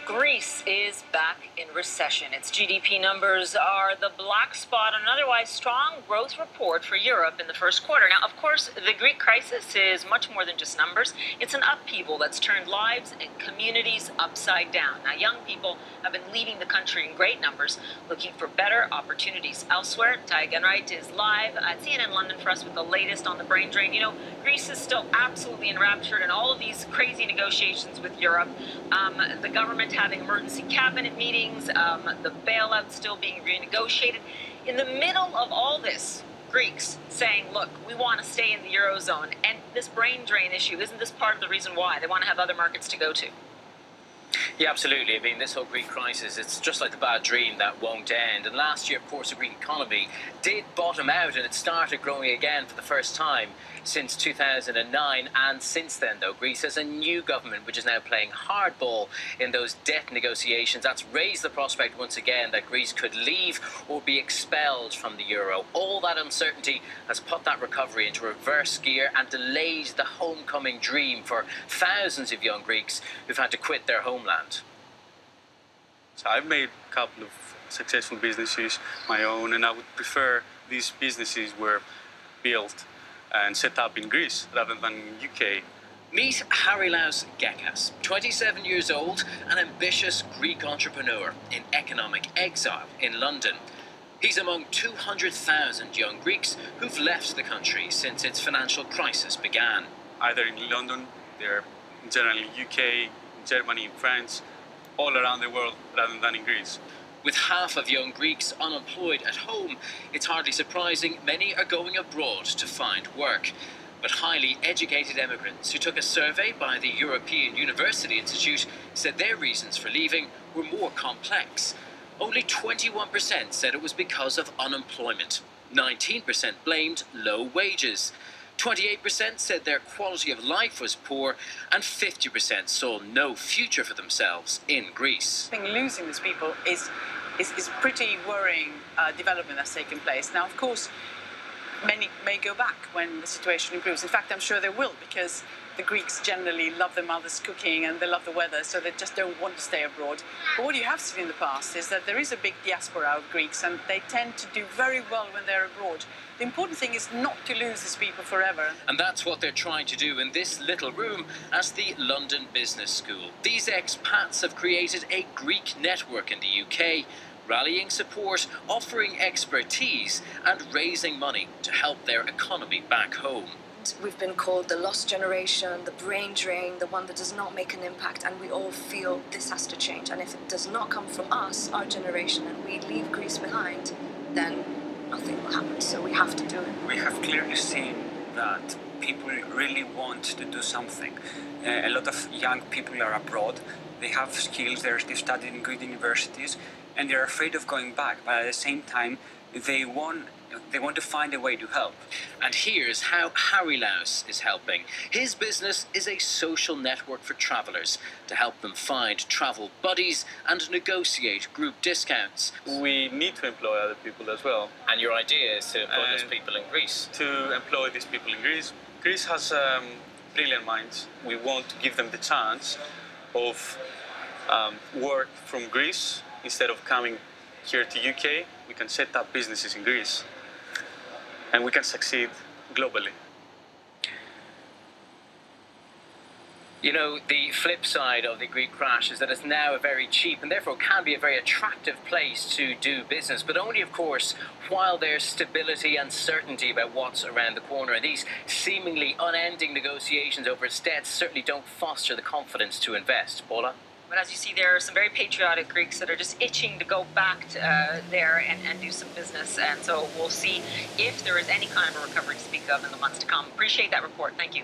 Greece is back in recession. Its GDP numbers are the black spot on an otherwise strong growth report for Europe in the first quarter. Now, of course, the Greek crisis is much more than just numbers. It's an upheaval that's turned lives and communities upside down. Now, young people have been leaving the country in great numbers, looking for better opportunities elsewhere. Ty Genwright is live at CNN London for us with the latest on the brain drain. You know, Greece is still absolutely enraptured in all of these crazy negotiations with Europe. The government having emergency cabinet meetings, the bailout still being renegotiated. In the middle of all this, Greeks saying, look, we want to stay in the Eurozone. And this brain drain issue, isn't this part of the reason why? They want to have other markets to go to. Yeah, absolutely. I mean, this whole Greek crisis, it's just like the bad dream that won't end. And last year, of course, the Greek economy did bottom out and it started growing again for the first time since 2009. And since then, though, Greece has a new government which is now playing hardball in those debt negotiations. That's raised the prospect once again that Greece could leave or be expelled from the euro. All that uncertainty has put that recovery into reverse gear and delayed the homecoming dream for thousands of young Greeks who've had to quit their homeland. So I've made a couple of successful businesses, my own, and I would prefer these businesses were built and set up in Greece rather than UK. Meet Harilaos Gekas, 27 years old, an ambitious Greek entrepreneur in economic exile in London. He's among 200,000 young Greeks who've left the country since its financial crisis began. Either in London, they're generally UK, Germany, France, all around the world rather than in Greece. With half of young Greeks unemployed at home, it's hardly surprising many are going abroad to find work. But highly educated immigrants who took a survey by the European University Institute said their reasons for leaving were more complex. Only 21% said it was because of unemployment. 19% blamed low wages. 28% said their quality of life was poor, and 50% saw no future for themselves in Greece. I think losing these people is pretty worrying development that's taken place. Now, of course, many may go back when the situation improves. In fact, I'm sure they will, because the Greeks generally love their mother's cooking and they love the weather, so they just don't want to stay abroad. But what you have seen in the past is that there is a big diaspora of Greeks, and they tend to do very well when they're abroad. The important thing is not to lose these people forever. And that's what they're trying to do in this little room at the London Business School. These expats have created a Greek network in the UK, rallying support, offering expertise, and raising money to help their economy back home. We've been called the lost generation, the brain drain, the one that does not make an impact, and we all feel this has to change. And if it does not come from us, our generation, and we leave Greece behind, then nothing will happen. So we have to do it. We have clearly seen that people really want to do something. A lot of young people are abroad. They have skills, they've studied in good universities, and they're afraid of going back. But at the same time, they want to find a way to help. And here's how Harilaos is helping. His business is a social network for travellers to help them find travel buddies and negotiate group discounts. We need to employ other people as well. And your idea is to employ those people in Greece? To employ these people in Greece. Greece has brilliant minds. We want to give them the chance of work from Greece instead of coming here to UK. We can set up businesses in Greece and we can succeed globally. You know, the flip side of the Greek crash is that it's now a very cheap and therefore can be a very attractive place to do business, but only, of course, while there's stability and certainty about what's around the corner. And these seemingly unending negotiations over its debts certainly don't foster the confidence to invest. Paula? But as you see, there are some very patriotic Greeks that are just itching to go back to, there and do some business. And so we'll see if there is any kind of a recovery to speak of in the months to come. Appreciate that report. Thank you.